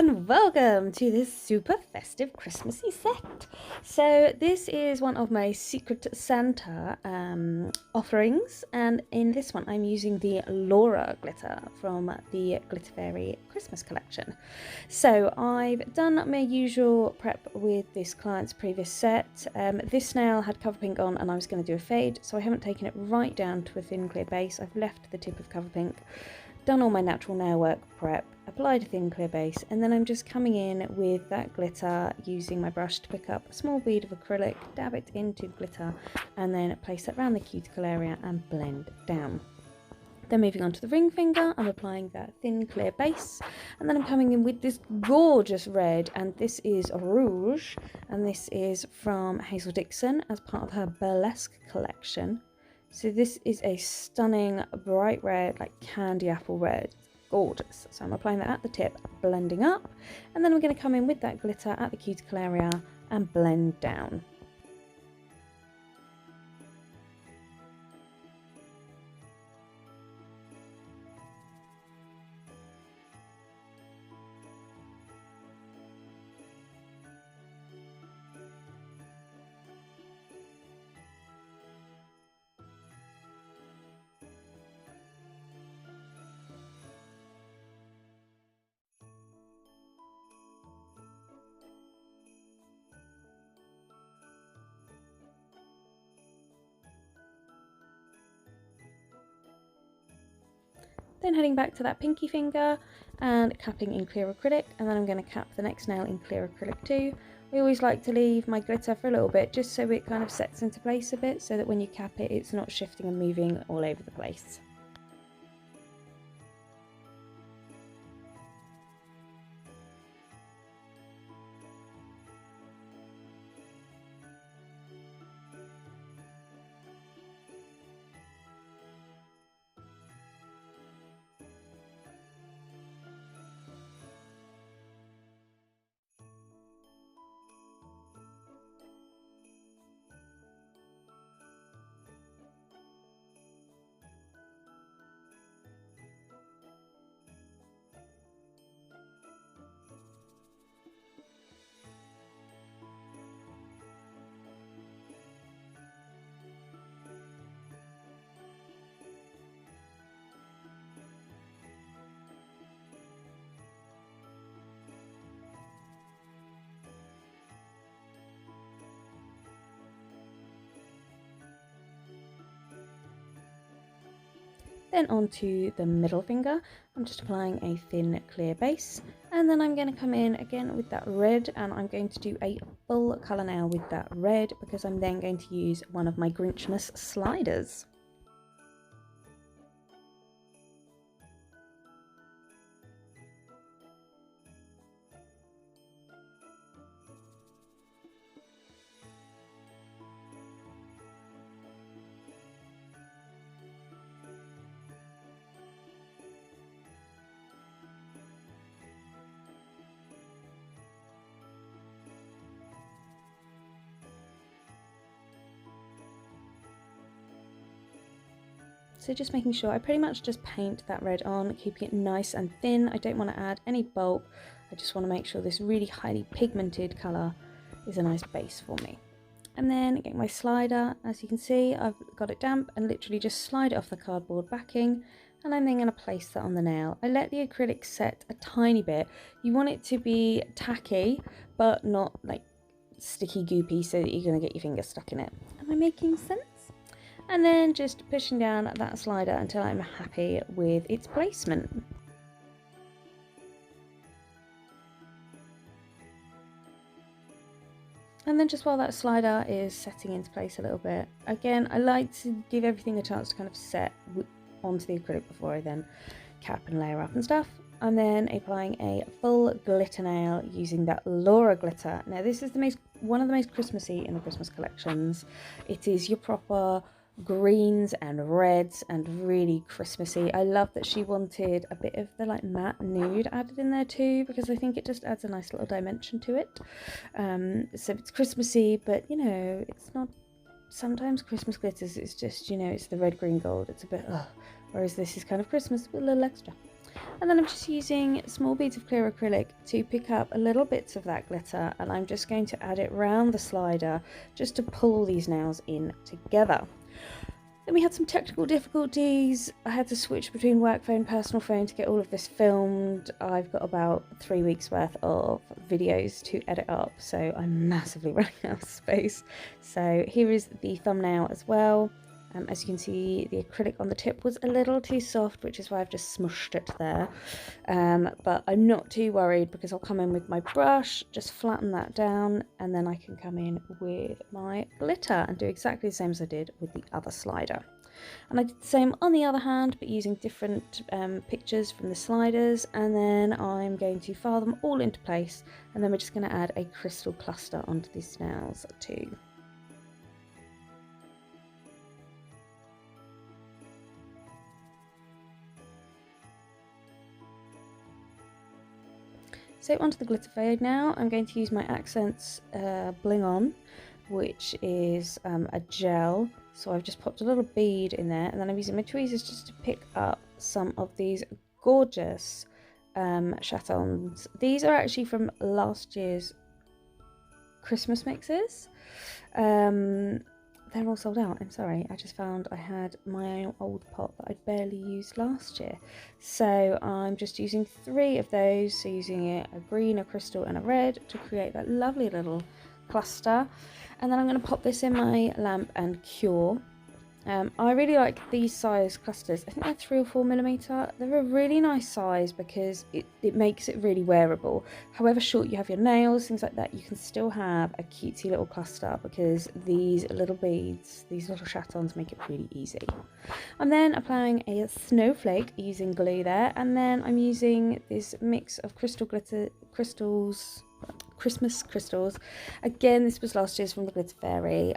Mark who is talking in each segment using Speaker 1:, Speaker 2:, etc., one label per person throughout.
Speaker 1: and welcome to this super festive Christmassy set. So this is one of my Secret Santa offerings, and in this one I'm using the Laura glitter from the Glitter Fairy Christmas collection. So I've done my usual prep with this client's previous set. This snail had cover pink on and I was going to do a fade, so I haven't taken it right down to a thin clear base. I've left the tip of cover pink, done all my natural nail work prep, applied a thin clear base, and then I'm just coming in with that glitter using my brush to pick up a small bead of acrylic, dab it into the glitter, and then place that around the cuticle area and blend down. Then moving on to the ring finger, I'm applying that thin clear base, and then I'm coming in with this gorgeous red, and this is Rouge, and this is from Hazel Dixon as part of her Burlesque collection. So this is a stunning bright red, like candy apple red. Gorgeous. So I'm applying that at the tip, blending up, and then I'm going to come in with that glitter at the cuticle area and blend down. Then heading back to that pinky finger and capping in clear acrylic, and then I'm going to cap the next nail in clear acrylic too. I always like to leave my glitter for a little bit just so it kind of sets into place a bit, so that when you cap it, it's not shifting and moving all over the place. Then onto the middle finger, I'm just applying a thin clear base, and then I'm going to come in again with that red, and I'm going to do a full colour nail with that red because I'm then going to use one of my Grinchmas Sliders. So just making sure I pretty much just paint that red on, keeping it nice and thin. I don't want to add any bulk. I just want to make sure this really highly pigmented colour is a nice base for me. And then getting my slider, as you can see, I've got it damp and literally just slide it off the cardboard backing, and I'm then going to place that on the nail. I let the acrylic set a tiny bit. You want it to be tacky, but not like sticky goopy so that you're going to get your finger stuck in it. Am I making sense? And then just pushing down that slider until I'm happy with its placement. And then just while that slider is setting into place a little bit, again, I like to give everything a chance to kind of set onto the acrylic before I then cap and layer up and stuff. I'm then applying a full glitter nail using that Laura glitter. Now this is one of the most Christmassy in the Christmas collections. It is your proper greens and reds and really Christmassy. I love that she wanted a bit of the like matte nude added in there too, because I think it just adds a nice little dimension to it. So it's Christmassy, but you know, it's not, sometimes Christmas glitters, it's just, you know, it's the red, green, gold, it's a bit ugh. Whereas this is kind of Christmas with a little extra. And then I'm just using small beads of clear acrylic to pick up a little bits of that glitter, and I'm just going to add it round the slider just to pull these nails in together. Then we had some technical difficulties. I had to switch between work phone, personal phone to get all of this filmed. I've got about 3 weeks worth of videos to edit up, so I'm massively running out of space. So here is the thumbnail as well. As you can see, the acrylic on the tip was a little too soft, which is why I've just smushed it there. But I'm not too worried because I'll come in with my brush, just flatten that down, and then I can come in with my glitter and do exactly the same as I did with the other slider. And I did the same on the other hand, but using different pictures from the sliders, and then I'm going to file them all into place, and then we're just going to add a crystal cluster onto these nails too. So onto the glitter fade now. I'm going to use my Accents Bling On, which is a gel. So I've just popped a little bead in there, and then I'm using my tweezers just to pick up some of these gorgeous chatons. These are actually from last year's Christmas mixes. They're all sold out. I'm sorry, I just found I had my old pot that I barely used last year. So I'm just using 3 of those, so using a green, a crystal and a red to create that lovely little cluster. And then I'm going to pop this in my lamp and cure. I really like these size clusters. I think they're 3 or 4 millimeter. They're a really nice size because it makes it really wearable. However short you have your nails, things like that, you can still have a cutesy little cluster because these little beads, these little chatons make it really easy. I'm then applying a snowflake using glue there, and then I'm using this mix of crystal glitter crystals, Christmas crystals. Again, this was last year's from the Glitter Fairy.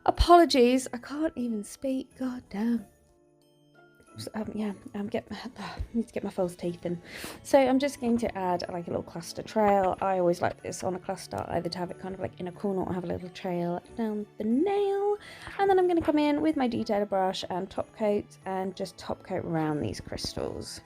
Speaker 1: Apologies, I can't even speak. God damn. Yeah, need to get my false teeth in. So I'm just going to add like a little cluster trail. I always like this on a cluster, either to have it kind of like in a corner or have a little trail down the nail. And then I'm going to come in with my detailer brush and top coat and just top coat around these crystals.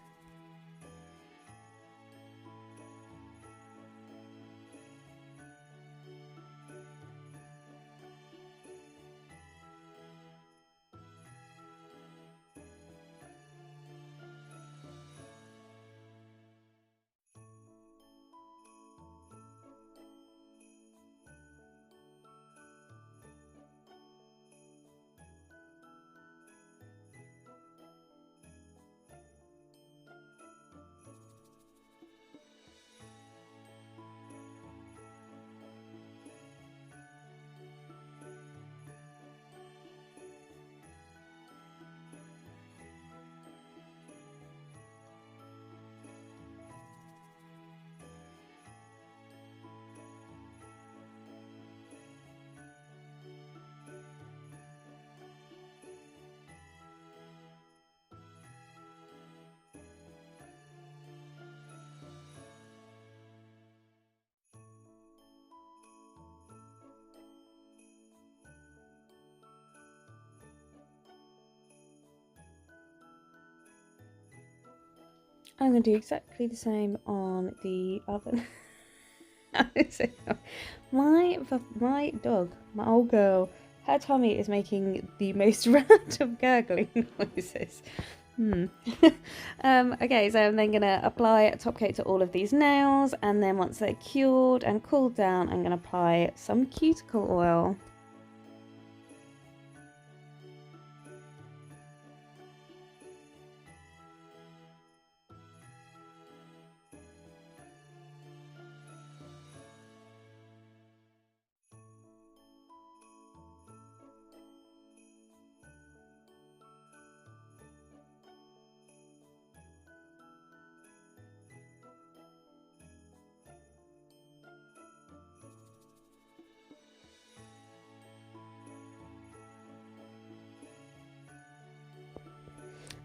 Speaker 1: I'm going to do exactly the same on the other. my dog, my old girl, her tummy is making the most random gurgling noises. Okay, so I'm then going to apply a top coat to all of these nails, and then once they're cured and cooled down, I'm going to apply some cuticle oil.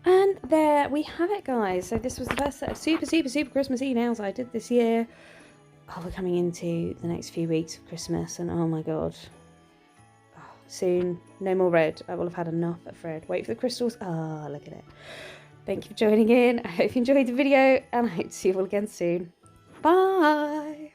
Speaker 1: And there we have it, guys. So this was the first set of super Christmassy nails I did this year. Oh, we're coming into the next few weeks of Christmas, and oh my god, soon. No more red. I will have had enough of red. Wait for the crystals. Ah, look at it. Thank you for joining in. I hope you enjoyed the video, and I hope to see you all again soon. Bye!